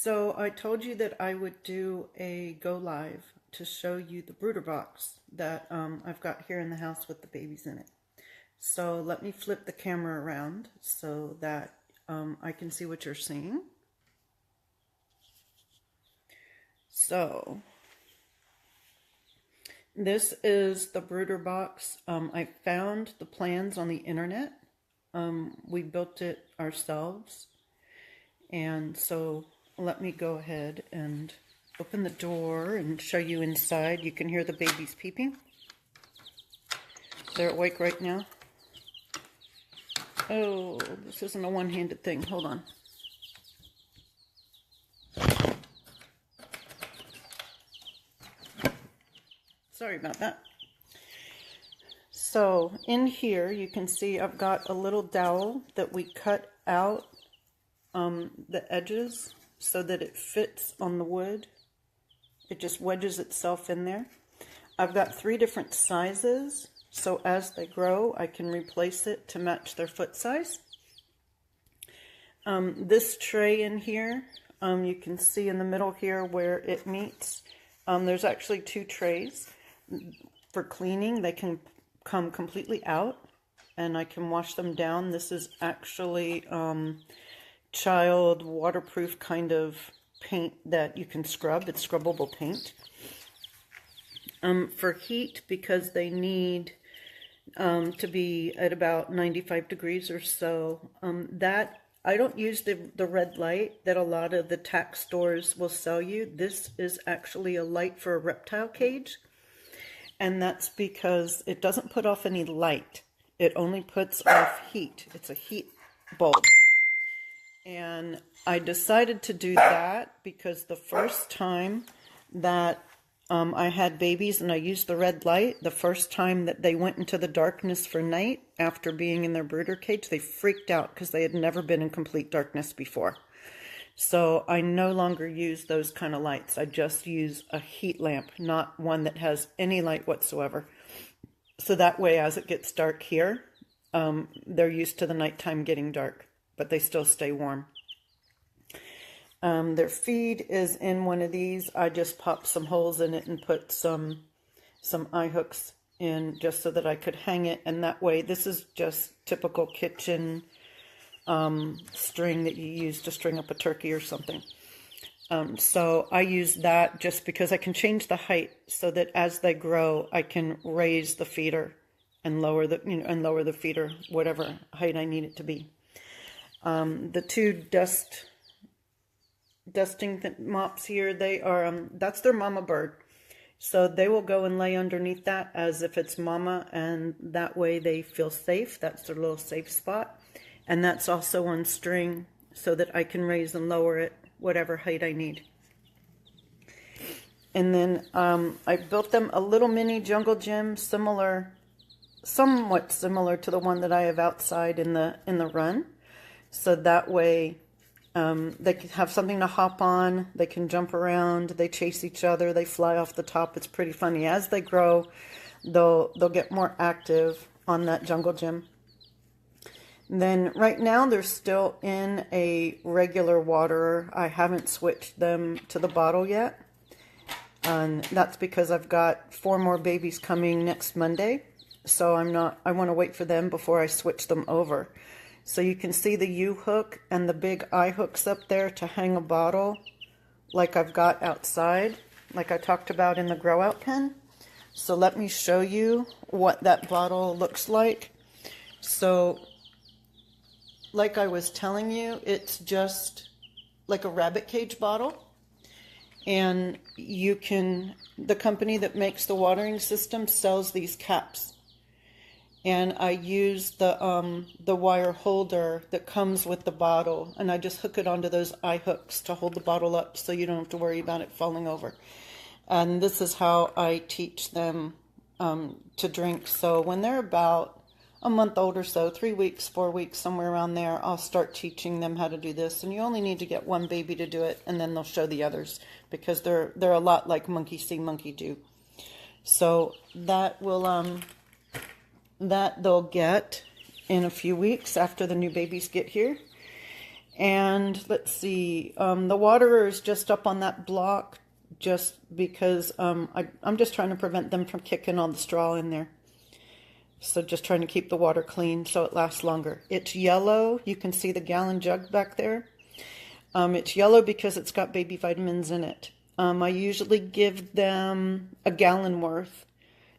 So I told you that I would do a go live to show you the brooder box that I've got here in the house with the babies in it. So let me flip the camera around so that I can see what you're seeing. So this is the brooder box. I found the plans on the internet. We built it ourselves. And so let me go ahead and open the door and show you inside. You can hear the babies peeping. They're awake right now. Oh, this isn't a one-handed thing. Hold on. Sorry about that. So in here you can see I've got a little dowel that we cut out the edges so that it fits on the wood. It just wedges itself in there. I've got 3 different sizes, so as they grow I can replace it to match their foot size. This tray in here, you can see in the middle here where it meets, there's actually 2 trays for cleaning. They can come completely out and I can wash them down. This is actually child waterproof kind of paint that you can scrub. It's scrubbable paint. For heat, because they need to be at about 95 degrees or so, that I don't use the red light that a lot of the tack stores will sell you. This is actually a light for a reptile cage, and that's because it doesn't put off any light. It only puts off heat. It's a heat bulb. And I decided to do that because the first time that I had babies and I used the red light, the first time that they went into the darkness for night after being in their brooder cage, they freaked out because they had never been in complete darkness before. So I no longer use those kind of lights. I just use a heat lamp, not one that has any light whatsoever. So that way, as it gets dark here, they're used to the nighttime getting dark, but they still stay warm. Their feed is in one of these. I just popped some holes in it and put some eye hooks in just so that I could hang it. And that way, this is just typical kitchen string that you use to string up a turkey or something. So I use that just because I can change the height so that as they grow, I can raise the feeder and lower the feeder, whatever height I need it to be. The 2 dusting mops here, they are that's their mama bird, so they will go and lay underneath that as if it's mama, and that way they feel safe. That's their little safe spot, and that's also on string so that I can raise and lower it whatever height I need. And then I built them a little mini jungle gym, somewhat similar to the one that I have outside in the run, so that way they can have something to hop on, they can jump around, they chase each other, they fly off the top. It's pretty funny. As they grow, they'll get more active on that jungle gym. Then right now they're still in a regular waterer. I haven't switched them to the bottle yet. And that's because I've got 4 more babies coming next Monday. So I want to wait for them before I switch them over. So you can see the U-hook and the big eye hooks up there to hang a bottle like I've got outside, like I talked about in the grow out pen. So let me show you what that bottle looks like. So like I was telling you, it's just like a rabbit cage bottle. And the company that makes the watering system sells these caps. And I use the wire holder that comes with the bottle, and I just hook it onto those eye hooks to hold the bottle up so you don't have to worry about it falling over. And this is how I teach them to drink. So when they're about a month old or so, 3 weeks, 4 weeks, somewhere around there, I'll start teaching them how to do this. And you only need to get 1 baby to do it, and then they'll show the others, because they're a lot like monkey see, monkey do. So that will that they'll get in a few weeks after the new babies get here. And let's see, the waterer is just up on that block just because I'm just trying to prevent them from kicking all the straw in there. So just trying to keep the water clean so it lasts longer. It's yellow. You can see the gallon jug back there. It's yellow because it's got baby vitamins in it. I usually give them a gallon worth.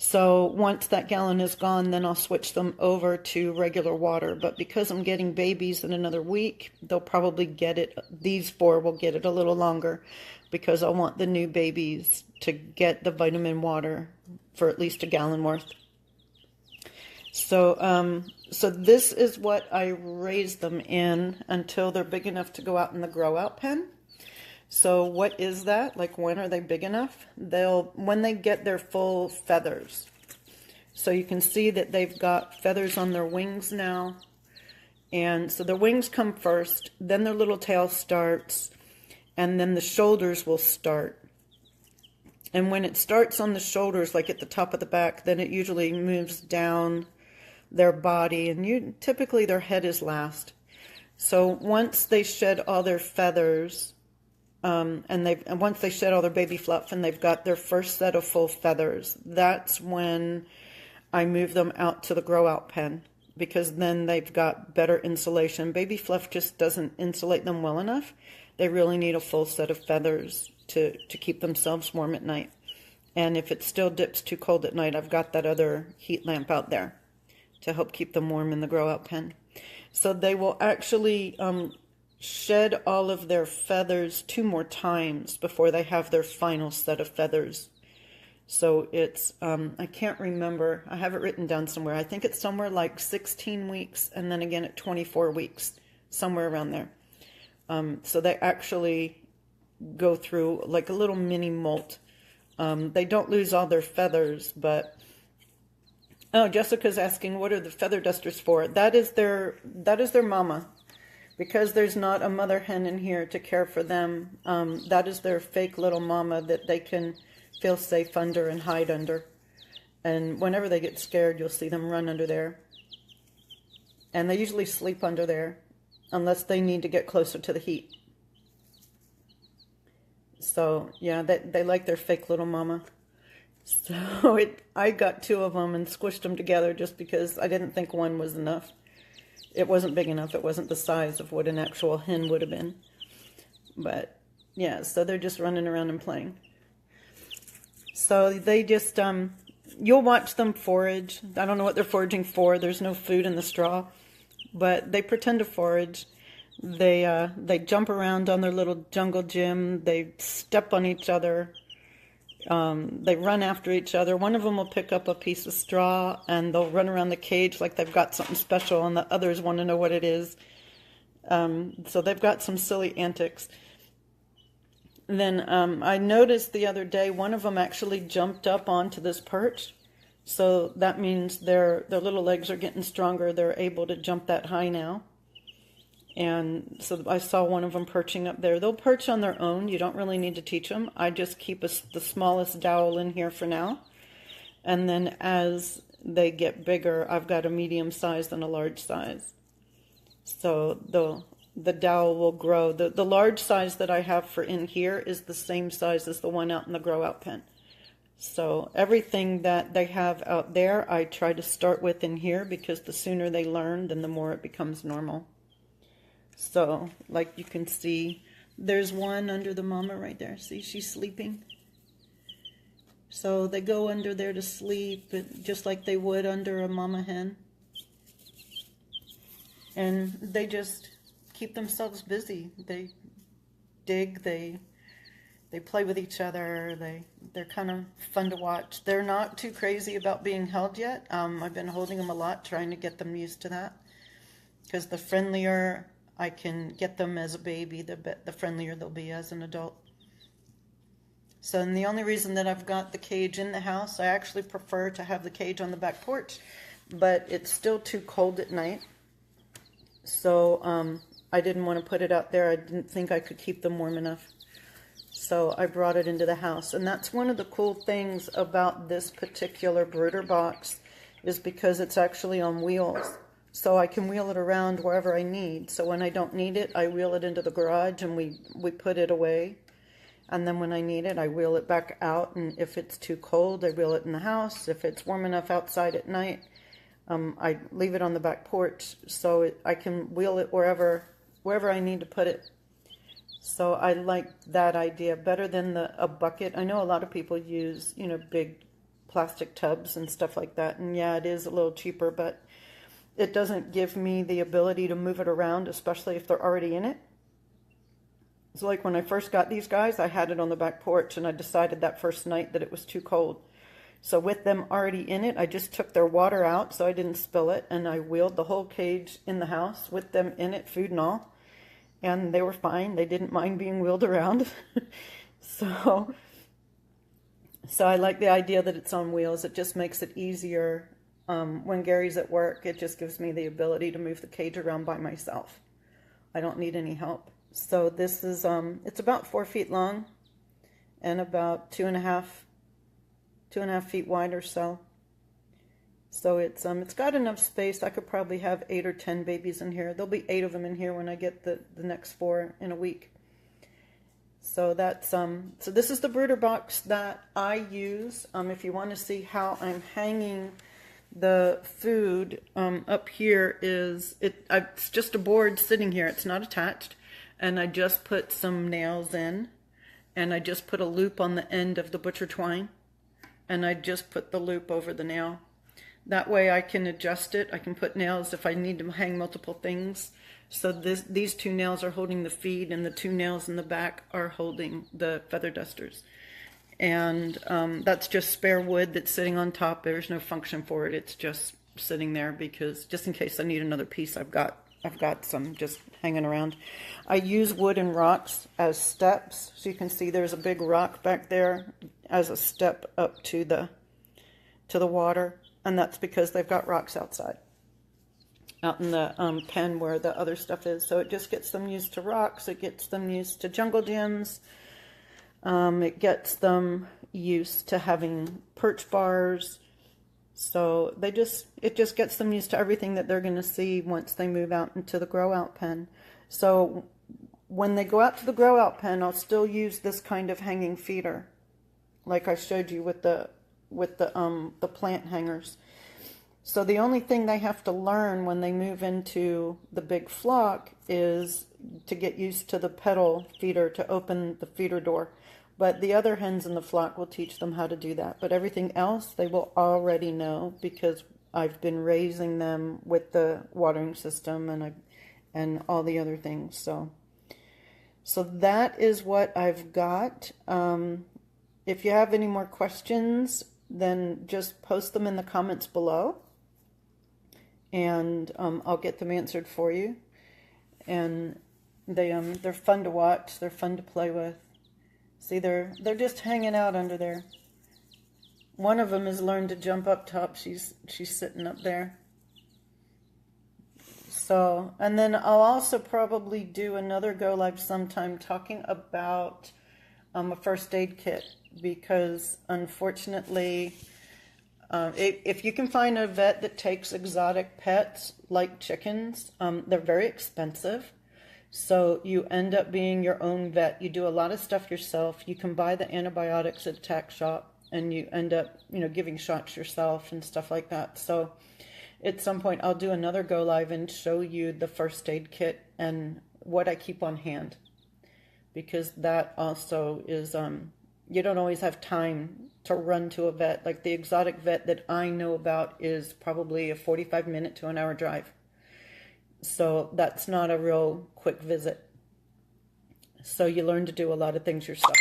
So once that gallon is gone, then I'll switch them over to regular water. But because I'm getting babies in another week, they'll probably get it. These 4 will get it a little longer because I want the new babies to get the vitamin water for at least a gallon worth. So, so this is what I raise them in until they're big enough to go out in the grow out pen. So what is that? Like, when are they big enough? When they get their full feathers. So you can see that they've got feathers on their wings now. And so their wings come first, then their little tail starts, and then the shoulders will start. And when it starts on the shoulders, like at the top of the back, then it usually moves down their body, and typically their head is last. So once they shed all their feathers, and once they shed all their baby fluff and they've got their first set of full feathers, that's when I move them out to the grow out pen, because then they've got better insulation. Baby fluff just doesn't insulate them well enough. They really need a full set of feathers to keep themselves warm at night. And if it still dips too cold at night, I've got that other heat lamp out there to help keep them warm in the grow out pen. So they will actually shed all of their feathers 2 more times before they have their final set of feathers. So it's, I can't remember, I have it written down somewhere. I think it's somewhere like 16 weeks and then again at 24 weeks, somewhere around there. So they actually go through like a little mini molt. They don't lose all their feathers, but oh, Jessica's asking, what are the feather dusters for? That is their mama. Because there's not a mother hen in here to care for them, that is their fake little mama that they can feel safe under and hide under. And whenever they get scared, you'll see them run under there. And they usually sleep under there, unless they need to get closer to the heat. So, yeah, they like their fake little mama. So I got 2 of them and squished them together just because I didn't think 1 was enough. It wasn't big enough. It wasn't the size of what an actual hen would have been. But yeah, so they're just running around and playing. So they just, you'll watch them forage. I don't know what they're foraging for. There's no food in the straw, but they pretend to forage. They jump around on their little jungle gym. They step on each other. They run after each other. One of them will pick up a piece of straw and they'll run around the cage like they've got something special, and the others want to know what it is. So they've got some silly antics. Then I noticed the other day one of them actually jumped up onto this perch. So that means their little legs are getting stronger. They're able to jump that high now. And so I saw one of them perching up there. They'll perch on their own. You don't really need to teach them. I just keep the smallest dowel in here for now. And then as they get bigger, I've got a medium size and a large size. So the dowel will grow. The large size that I have for in here is the same size as the one out in the grow out pen. So everything that they have out there, I try to start with in here, because the sooner they learn, then the more it becomes normal. So, like you can see, there's one under the mama right there. See, she's sleeping. So they go under there to sleep, just like they would under a mama hen. And they just keep themselves busy. They dig, they play with each other. They're kind of fun to watch. They're not too crazy about being held yet. I've been holding them a lot, trying to get them used to that. Because the friendlier I can get them as a baby, the friendlier they'll be as an adult. So, and the only reason that I've got the cage in the house, I actually prefer to have the cage on the back porch, but it's still too cold at night. So I didn't want to put it out there. I didn't think I could keep them warm enough. So I brought it into the house. And that's one of the cool things about this particular brooder box, is because it's actually on wheels. so I can wheel it around wherever I need. So when I don't need it, I wheel it into the garage and we put it away. And then when I need it, I wheel it back out. And if it's too cold, I wheel it in the house. If it's warm enough outside at night, I leave it on the back porch so I can wheel it wherever I need to put it. So I like that idea better than a bucket. I know a lot of people use, big plastic tubs and stuff like that. And yeah, it is a little cheaper, but it doesn't give me the ability to move it around, especially if they're already in it. So like when I first got these guys, I had it on the back porch, and I decided that first night that it was too cold. So with them already in it, I just took their water out so I didn't spill it, and I wheeled the whole cage in the house with them in it, food and all. And they were fine. They didn't mind being wheeled around. So I like the idea that it's on wheels. It just makes it easier. When Gary's at work, it just gives me the ability to move the cage around by myself. I don't need any help. So this is, it's about 4 feet long and about 2.5 feet wide or so. So it's got enough space. I could probably have 8 or 10 babies in here. There'll be 8 of them in here when I get the next 4 in a week. So that's, so this is the brooder box that I use. If you want to see how I'm hanging the food, up here it's just a board sitting here. It's not attached. And I just put some nails in, and I just put a loop on the end of the butcher twine, and I just put the loop over the nail. That way I can adjust it. I can put nails if I need to hang multiple things. So these 2 nails are holding the feed, and the 2 nails in the back are holding the feather dusters. And that's just spare wood that's sitting on top. There's no function for it. It's just sitting there because just in case I need another piece, I've got some just hanging around. I use wood and rocks as steps. So you can see there's a big rock back there as a step up to the water. And that's because they've got rocks outside, out in the pen where the other stuff is. So it just gets them used to rocks. It gets them used to jungle gyms. It gets them used to having perch bars. So it just gets them used to everything that they're going to see once they move out into the grow out pen. So when they go out to the grow out pen, I'll still use this kind of hanging feeder, like I showed you with the plant hangers. So the only thing they have to learn when they move into the big flock is to get used to the pedal feeder to open the feeder door. But the other hens in the flock will teach them how to do that. But everything else they will already know because I've been raising them with the watering system and all the other things. So that is what I've got. If you have any more questions, then just post them in the comments below, and I'll get them answered for you. And they're fun to watch. They're fun to play with. See, they're just hanging out under there. One of them has learned to jump up top. She's sitting up there. So, and then I'll also probably do another go live sometime talking about a first aid kit, because unfortunately, if you can find a vet that takes exotic pets like chickens, they're very expensive. So you end up being your own vet. You do a lot of stuff yourself. You can buy the antibiotics at the tack shop, and you end up, giving shots yourself and stuff like that. So at some point I'll do another go live and show you the first aid kit and what I keep on hand, because that also is, you don't always have time to run to a vet. Like the exotic vet that I know about is probably a 45-minute to an hour drive. So that's not a real quick visit. So you learn to do a lot of things yourself.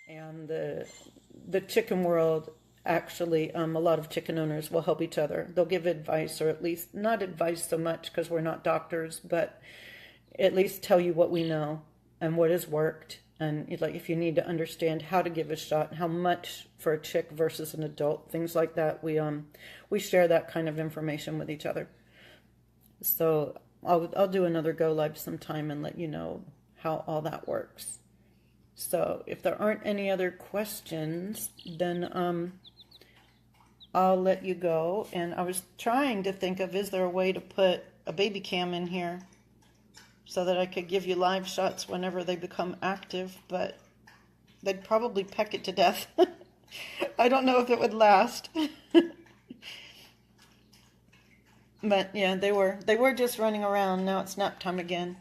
And the chicken world, actually, a lot of chicken owners will help each other. They'll give advice, or at least not advice so much because we're not doctors, but at least tell you what we know and what has worked. And like if you need to understand how to give a shot, how much for a chick versus an adult, things like that, we share that kind of information with each other. So I'll do another go live sometime and let you know how all that works. So if there aren't any other questions, then I'll let you go. And I was trying to think of, is there a way to put a baby cam in here so that I could give you live shots whenever they become active, but they'd probably peck it to death. I don't know if it would last. But yeah, they were just running around. Now it's nap time again.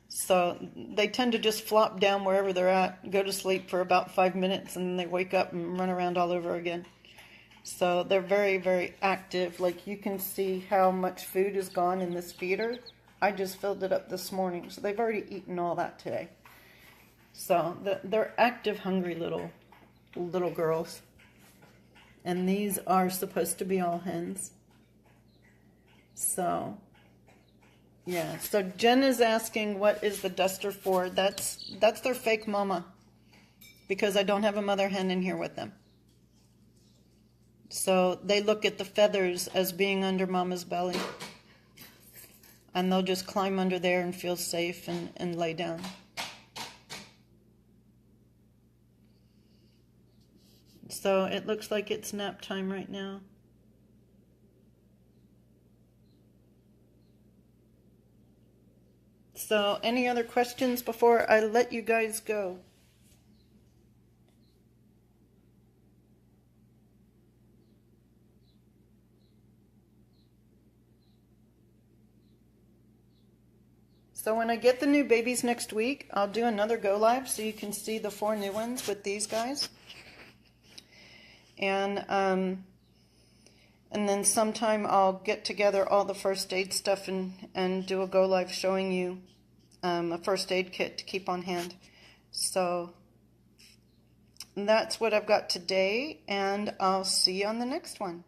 So they tend to just flop down wherever they're at, go to sleep for about 5 minutes, and then they wake up and run around all over again. So they're very, very active. Like, you can see how much food is gone in this feeder. I just filled it up this morning, so they've already eaten all that today. So they're active, hungry little girls. And these are supposed to be all hens. So, yeah. So Jen is asking, what is the duster for? That's their fake mama, because I don't have a mother hen in here with them. So they look at the feathers as being under mama's belly. And they'll just climb under there and feel safe and lay down. So it looks like it's nap time right now. So any other questions before I let you guys go? So when I get the new babies next week, I'll do another go live so you can see the 4 new ones with these guys. And then sometime I'll get together all the first aid stuff and do a go live showing you a first aid kit to keep on hand. So that's what I've got today, and I'll see you on the next one.